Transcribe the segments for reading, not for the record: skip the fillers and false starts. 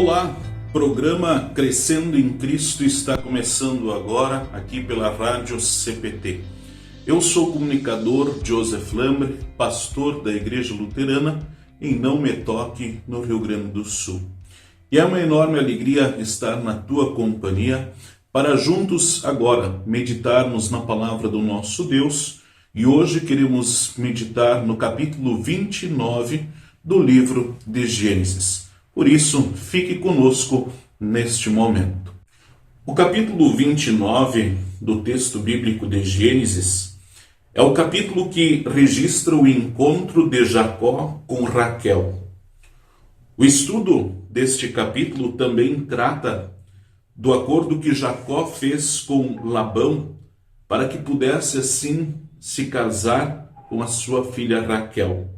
Olá, programa Crescendo em Cristo está começando agora aqui pela Rádio CPT. Eu sou o comunicador Joseph Lambre, pastor da Igreja Luterana em Não Me Toque, no Rio Grande do Sul. E é uma enorme alegria estar na tua companhia para juntos agora meditarmos na palavra do nosso Deus. E hoje queremos meditar no capítulo 29 do livro de Gênesis. Por isso, fique conosco neste momento. O capítulo 29 do texto bíblico de Gênesis é o capítulo que registra o encontro de Jacó com Raquel. O estudo deste capítulo também trata do acordo que Jacó fez com Labão para que pudesse assim se casar com a sua filha Raquel.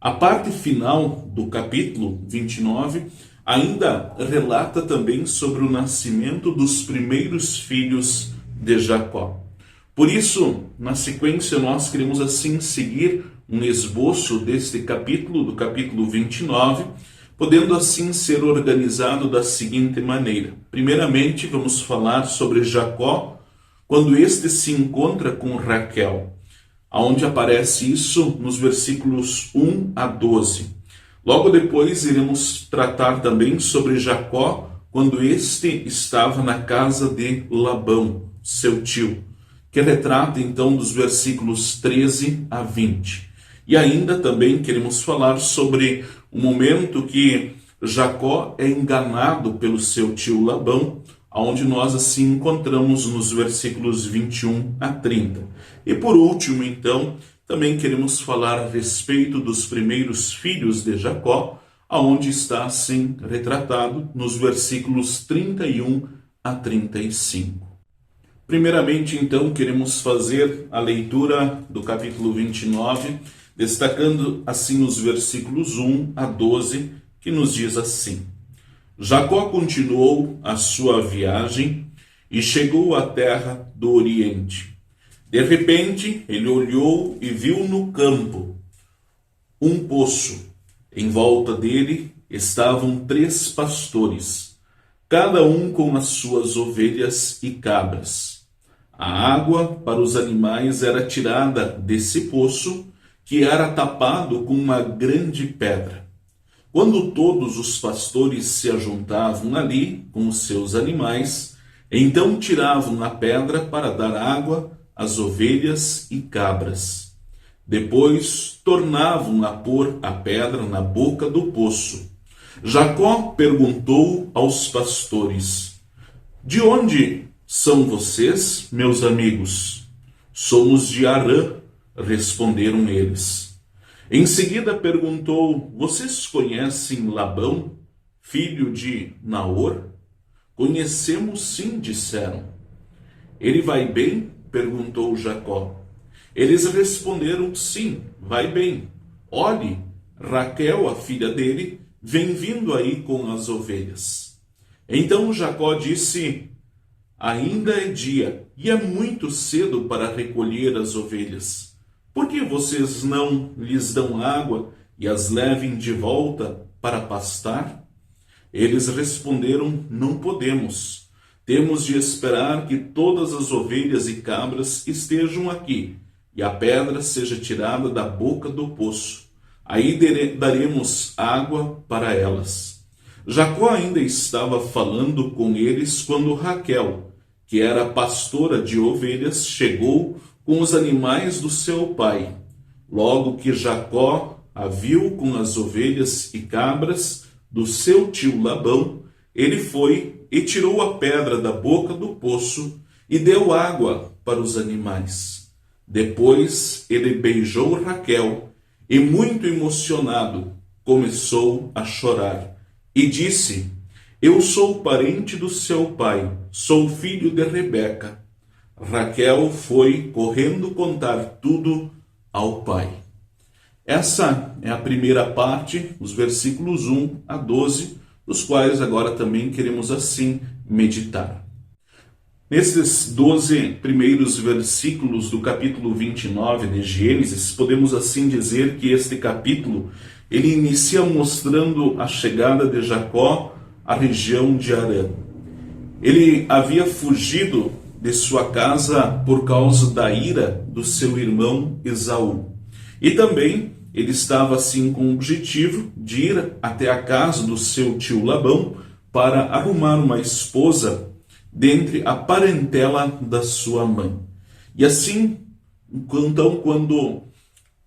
A parte final do capítulo 29 ainda relata também sobre o nascimento dos primeiros filhos de Jacó. Por isso, na sequência, nós queremos assim seguir um esboço deste capítulo, do capítulo 29, podendo assim ser organizado da seguinte maneira. Primeiramente, vamos falar sobre Jacó, quando este se encontra com Raquel, onde aparece isso nos versículos 1 a 12. Logo depois iremos tratar também sobre Jacó, quando este estava na casa de Labão, seu tio, que retrata então dos versículos 13 a 20. E ainda também queremos falar sobre o momento que Jacó é enganado pelo seu tio Labão, onde nós assim encontramos nos versículos 21 a 30. E por último, então, também queremos falar a respeito dos primeiros filhos de Jacó, aonde está assim retratado nos versículos 31 a 35. Primeiramente, então, queremos fazer a leitura do capítulo 29, destacando assim os versículos 1 a 12, que nos diz assim: Jacó continuou a sua viagem e chegou à terra do Oriente. De repente, ele olhou e viu no campo um poço. Em volta dele estavam 3 pastores, cada um com as suas ovelhas e cabras. A água para os animais era tirada desse poço, que era tapado com uma grande pedra. Quando todos os pastores se ajuntavam ali com os seus animais, então tiravam a pedra para dar água às ovelhas e cabras. Depois tornavam a pôr a pedra na boca do poço. Jacó perguntou aos pastores: De onde são vocês, meus amigos? Somos de Harã, responderam eles. Em seguida perguntou: Vocês conhecem Labão, filho de Naor? Conhecemos sim, disseram. Ele vai bem? Perguntou Jacó. Eles responderam: Sim, vai bem. Olhe, Raquel, a filha dele, vem vindo aí com as ovelhas. Então Jacó disse: Ainda é dia e é muito cedo para recolher as ovelhas. Por que vocês não lhes dão água e as levem de volta para pastar? Eles responderam: Não podemos. Temos de esperar que todas as ovelhas e cabras estejam aqui e a pedra seja tirada da boca do poço. Aí daremos água para elas. Jacó ainda estava falando com eles quando Raquel, que era pastora de ovelhas, chegou com os animais do seu pai. Logo que Jacó a viu com as ovelhas e cabras do seu tio Labão, ele foi e tirou a pedra da boca do poço e deu água para os animais. Depois ele beijou Raquel e, muito emocionado, começou a chorar e disse: Eu sou parente do seu pai, sou filho de Rebeca. Raquel foi correndo contar tudo ao pai. Essa é a primeira parte, os versículos 1 a 12, dos quais agora também queremos assim meditar. Nesses 12 primeiros versículos do capítulo 29 de Gênesis, podemos assim dizer que este capítulo, ele inicia mostrando a chegada de Jacó a região de Harã. Ele havia fugido de sua casa por causa da ira do seu irmão Esaú. E também ele estava assim com o objetivo de ir até a casa do seu tio Labão para arrumar uma esposa dentre a parentela da sua mãe. E assim, então, quando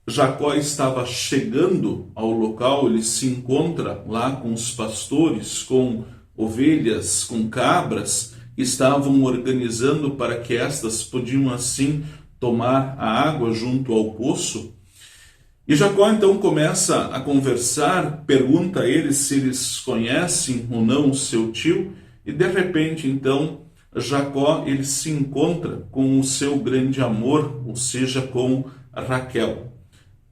Jacó estava chegando ao local, ele se encontra lá com os pastores, com ovelhas, com cabras, que estavam organizando para que estas podiam assim tomar a água junto ao poço. E Jacó então começa a conversar, pergunta a eles se eles conhecem ou não o seu tio, e de repente então Jacó ele se encontra com o seu grande amor, ou seja, com Raquel,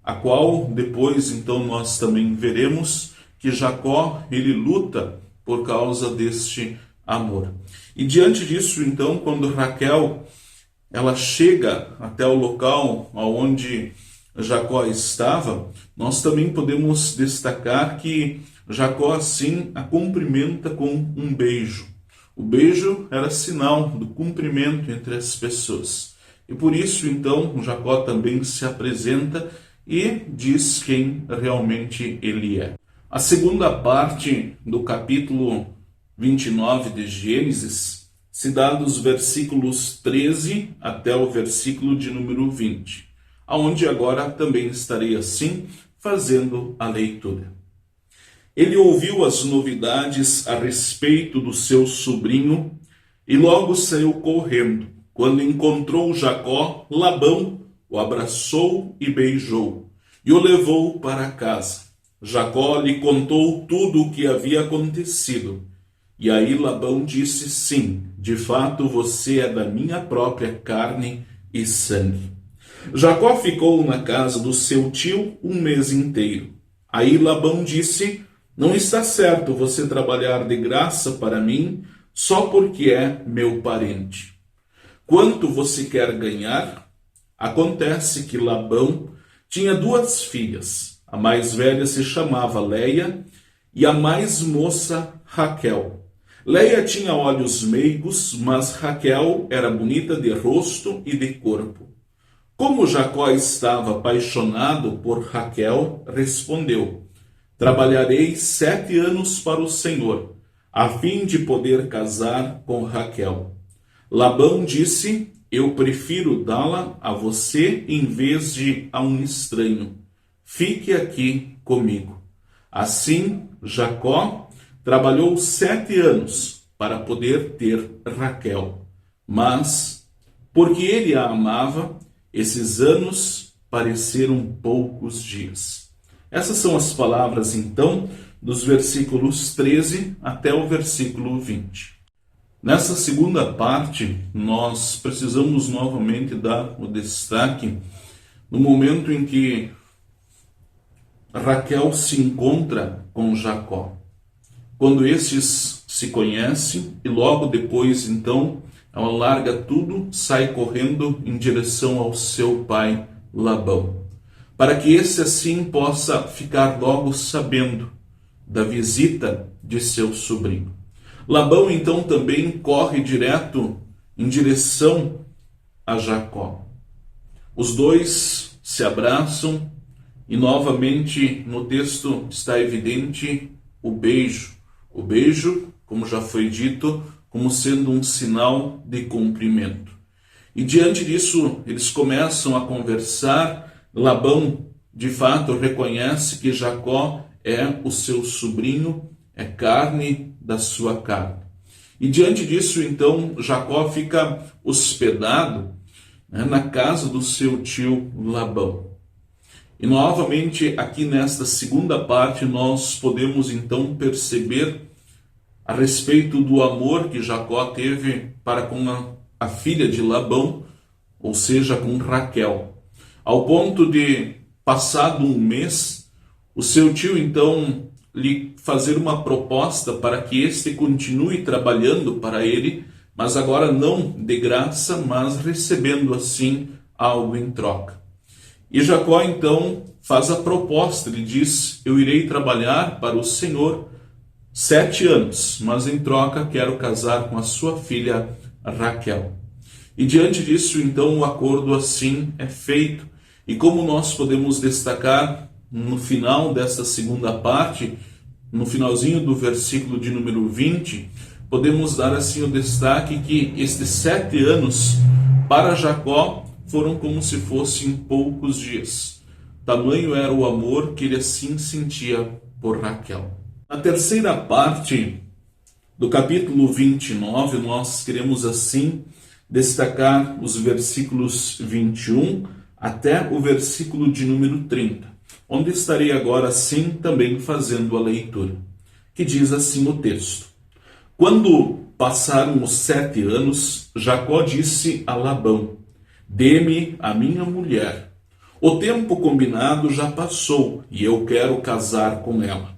a qual depois então nós também veremos que Jacó ele luta por causa deste amor. E diante disso então, quando Raquel ela chega até o local onde Jacó estava, nós também podemos destacar que Jacó assim a cumprimenta com um beijo. O beijo era sinal do cumprimento entre as pessoas. E por isso então Jacó também se apresenta e diz quem realmente ele é. A segunda parte do capítulo 29 de Gênesis se dá dos versículos 13 até o versículo de número 20, aonde agora também estarei assim fazendo a leitura. Ele ouviu as novidades a respeito do seu sobrinho e logo saiu correndo. Quando encontrou Jacó, Labão o abraçou e beijou, e o levou para casa. Jacó lhe contou tudo o que havia acontecido. E aí Labão disse: sim, de fato você é da minha própria carne e sangue. Jacó ficou na casa do seu tio um mês inteiro. Aí Labão disse: não está certo você trabalhar de graça para mim só porque é meu parente. Quanto você quer ganhar? Acontece que Labão tinha 2 filhas. A mais velha se chamava Leia e a mais moça Raquel. Leia tinha olhos meigos, mas Raquel era bonita de rosto e de corpo. Como Jacó estava apaixonado por Raquel, respondeu: trabalharei 7 anos para o Senhor, a fim de poder casar com Raquel. Labão disse: eu prefiro dá-la a você em vez de a um estranho. Fique aqui comigo. Assim, Jacó trabalhou 7 anos para poder ter Raquel. Mas, porque ele a amava, esses anos pareceram poucos dias. Essas são as palavras, então, dos versículos 13 até o versículo 20. Nessa segunda parte, nós precisamos novamente dar o destaque no momento em que Raquel se encontra com Jacó. Quando estes se conhecem e logo depois, então, ela larga tudo, sai correndo em direção ao seu pai Labão, para que esse assim possa ficar logo sabendo da visita de seu sobrinho. Labão então também corre direto em direção a Jacó. Os dois se abraçam e novamente no texto está evidente o beijo. O beijo, como já foi dito, como sendo um sinal de cumprimento. E diante disso eles começam a conversar. Labão de fato reconhece que Jacó é o seu sobrinho, é carne da sua carne. E diante disso, então, Jacó fica hospedado na casa do seu tio Labão. E novamente, aqui nesta segunda parte, nós podemos então perceber a respeito do amor que Jacó teve para com a filha de Labão, ou seja, com Raquel. Ao ponto de, passado um mês, o seu tio então lhe fazer uma proposta para que este continue trabalhando para ele, mas agora não de graça, mas recebendo assim algo em troca. E Jacó então faz a proposta, ele diz: eu irei trabalhar para o Senhor 7 anos, mas em troca quero casar com a sua filha Raquel. E diante disso, então, o acordo assim é feito. E como nós podemos destacar no final desta segunda parte, no finalzinho do versículo de número 20, podemos dar assim o destaque que estes 7 anos para Jacó foram como se fossem poucos dias. Tamanho era o amor que ele assim sentia por Raquel. Na terceira parte do capítulo 29, nós queremos assim destacar os versículos 21 até o versículo de número 30, onde estarei agora assim também fazendo a leitura, que diz assim o texto: Quando passaram os 7 anos, Jacó disse a Labão: Dê-me a minha mulher. O tempo combinado já passou e eu quero casar com ela.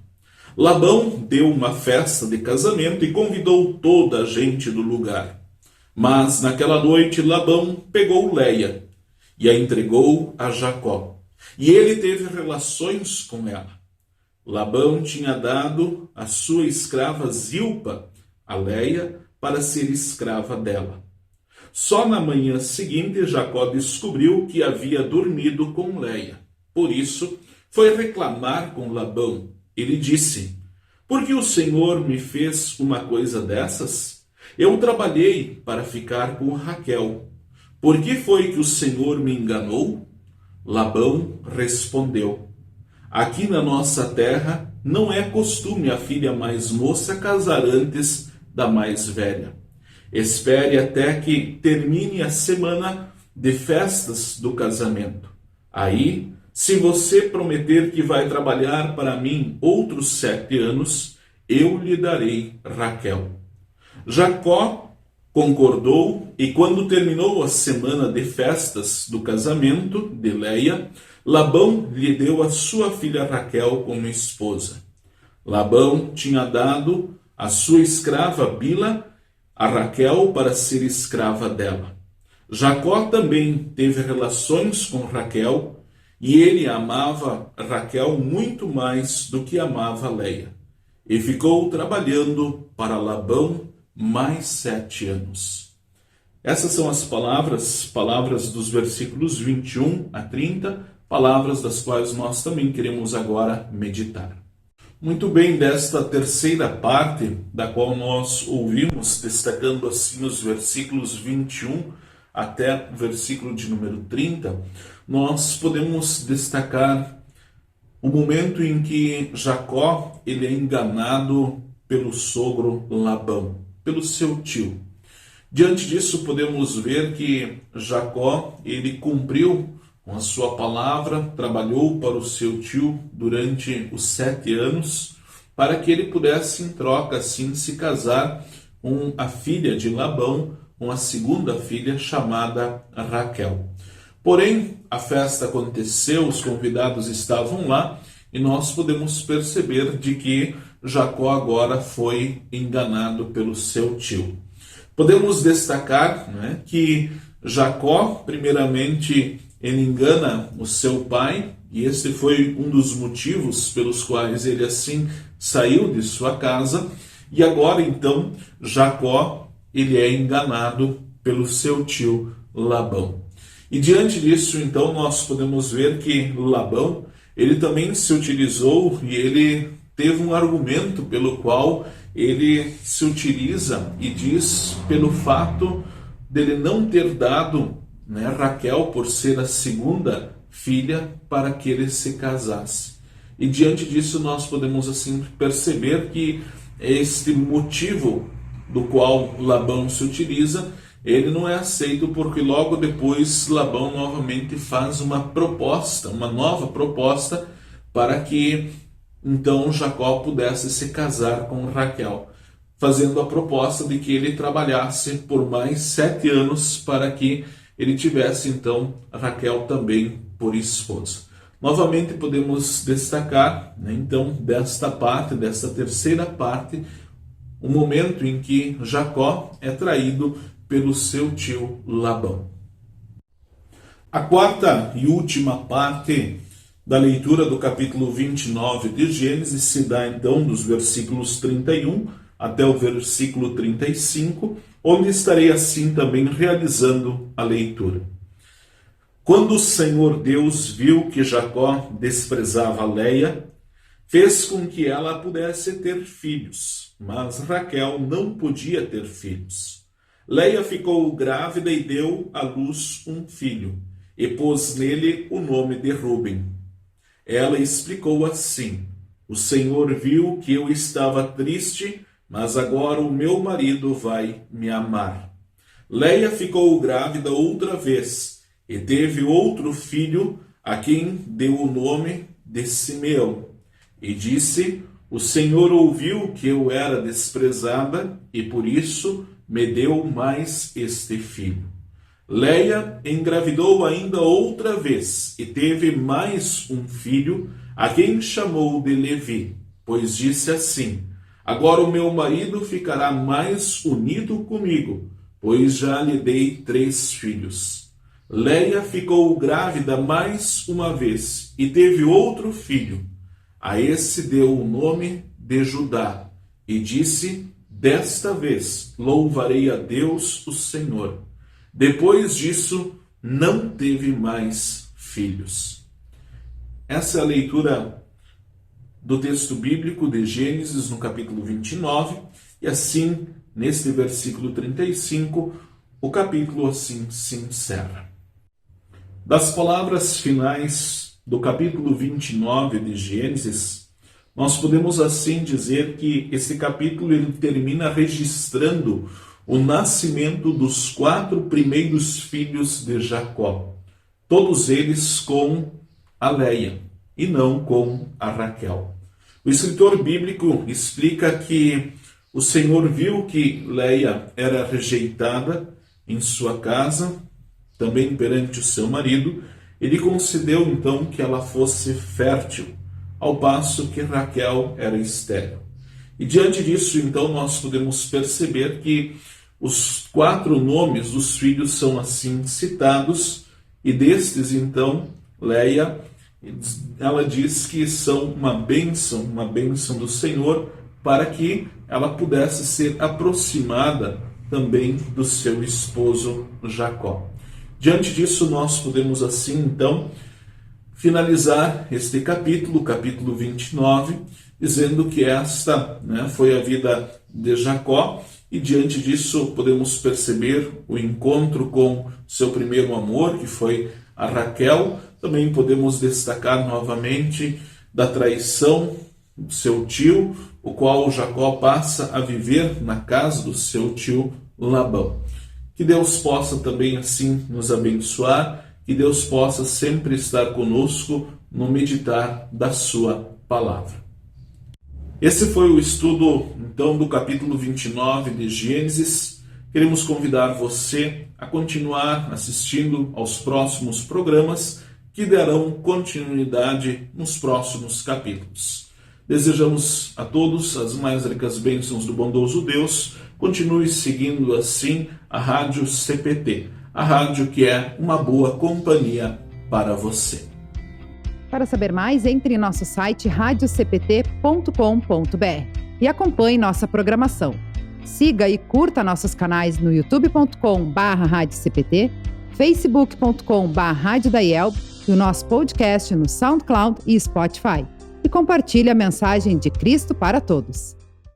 Labão deu uma festa de casamento e convidou toda a gente do lugar. Mas naquela noite Labão pegou Leia e a entregou a Jacó. E ele teve relações com ela. Labão tinha dado a sua escrava Zilpa a Leia para ser escrava dela. Só na manhã seguinte Jacó descobriu que havia dormido com Leia. Por isso foi reclamar com Labão. Ele disse: Por que o Senhor me fez uma coisa dessas? Eu trabalhei para ficar com Raquel. Por que foi que o Senhor me enganou? Labão respondeu: Aqui na nossa terra não é costume a filha mais moça casar antes da mais velha. Espere até que termine a semana de festas do casamento. Aí, se você prometer que vai trabalhar para mim outros 7 anos, eu lhe darei Raquel. Jacó concordou e quando terminou a semana de festas do casamento de Leia, Labão lhe deu a sua filha Raquel como esposa. Labão tinha dado a sua escrava Bila a Raquel para ser escrava dela. Jacó também teve relações com Raquel e ele amava Raquel muito mais do que amava Leia. E ficou trabalhando para Labão mais 7 anos. Essas são as palavras dos versículos 21 a 30, palavras das quais nós também queremos agora meditar. Muito bem, desta terceira parte, da qual nós ouvimos, destacando assim os versículos 21 até o versículo de número 30, nós podemos destacar o momento em que Jacó ele é enganado pelo sogro Labão, pelo seu tio. Diante disso, podemos ver que Jacó ele cumpriu com a sua palavra, trabalhou para o seu tio durante os 7 anos, para que ele pudesse, em troca, assim, se casar com a filha de Labão, com a segunda filha chamada Raquel. Porém, a festa aconteceu, os convidados estavam lá, e nós podemos perceber de que Jacó agora foi enganado pelo seu tio. Podemos destacar, que Jacó, primeiramente, ele engana o seu pai, e este foi um dos motivos pelos quais ele assim saiu de sua casa, e agora então Jacó ele é enganado pelo seu tio Labão. E diante disso então nós podemos ver que Labão ele também se utilizou e ele teve um argumento pelo qual ele se utiliza e diz pelo fato dele não ter dado Raquel por ser a segunda filha para que ele se casasse. E diante disso nós podemos assim perceber que este motivo do qual Labão se utiliza, ele não é aceito porque logo depois Labão novamente faz uma nova proposta para que então Jacó pudesse se casar com Raquel, fazendo a proposta de que ele trabalhasse por mais 7 anos para que ele tivesse então Raquel também por esposa. Novamente podemos destacar, então, desta terceira parte, o momento em que Jacó é traído pelo seu tio Labão. A quarta e última parte da leitura do capítulo 29 de Gênesis se dá então dos versículos 31 até o versículo 35, onde estarei assim também realizando a leitura. Quando o Senhor Deus viu que Jacó desprezava Leia, fez com que ela pudesse ter filhos, mas Raquel não podia ter filhos. Leia ficou grávida e deu à luz um filho, e pôs nele o nome de Ruben. Ela explicou assim: o Senhor viu que eu estava triste, mas agora o meu marido vai me amar. Leia ficou grávida outra vez, e teve outro filho, a quem deu o nome de Simeão. E disse: o Senhor ouviu que eu era desprezada, e por isso me deu mais este filho. Leia engravidou ainda outra vez, e teve mais um filho, a quem chamou de Levi, pois disse assim: agora o meu marido ficará mais unido comigo, pois já lhe dei 3 filhos. Leia ficou grávida mais uma vez, e teve outro filho. A esse deu o nome de Judá, e disse: desta vez louvarei a Deus o Senhor. Depois disso, não teve mais filhos. Essa é a leitura do texto bíblico de Gênesis, no capítulo 29, e assim, neste versículo 35, o capítulo assim se encerra. Das palavras finais do capítulo 29 de Gênesis, nós podemos assim dizer que esse capítulo ele termina registrando o nascimento dos 4 primeiros filhos de Jacó, todos eles com a Leia e não com a Raquel. O escritor bíblico explica que o Senhor viu que Leia era rejeitada em sua casa, também perante o seu marido. Ele concedeu então que ela fosse fértil, ao passo que Raquel era estéril. E diante disso, então, nós podemos perceber que os 4 nomes dos filhos são assim citados, e destes, então, Leia, ela diz que são uma bênção do Senhor, para que ela pudesse ser aproximada também do seu esposo Jacó. Diante disso, nós podemos assim, então, finalizar este capítulo 29, dizendo que esta foi a vida de Jacó, e diante disso podemos perceber o encontro com seu primeiro amor, que foi a Raquel. Também podemos destacar novamente da traição do seu tio, o qual Jacó passa a viver na casa do seu tio Labão. Que Deus possa também assim nos abençoar, que Deus possa sempre estar conosco no meditar da sua palavra. Esse foi o estudo, então, do capítulo 29 de Gênesis. Queremos convidar você a continuar assistindo aos próximos programas que darão continuidade nos próximos capítulos. Desejamos a todos as mais ricas bênçãos do bondoso Deus. Continue seguindo assim a Rádio CPT, a rádio que é uma boa companhia para você. Para saber mais, entre em nosso site radiocpt.com.br e acompanhe nossa programação. Siga e curta nossos canais no youtube.com/radiocpt, facebook.com/radiodaiel e o nosso podcast no SoundCloud e Spotify. E compartilhe a mensagem de Cristo para todos.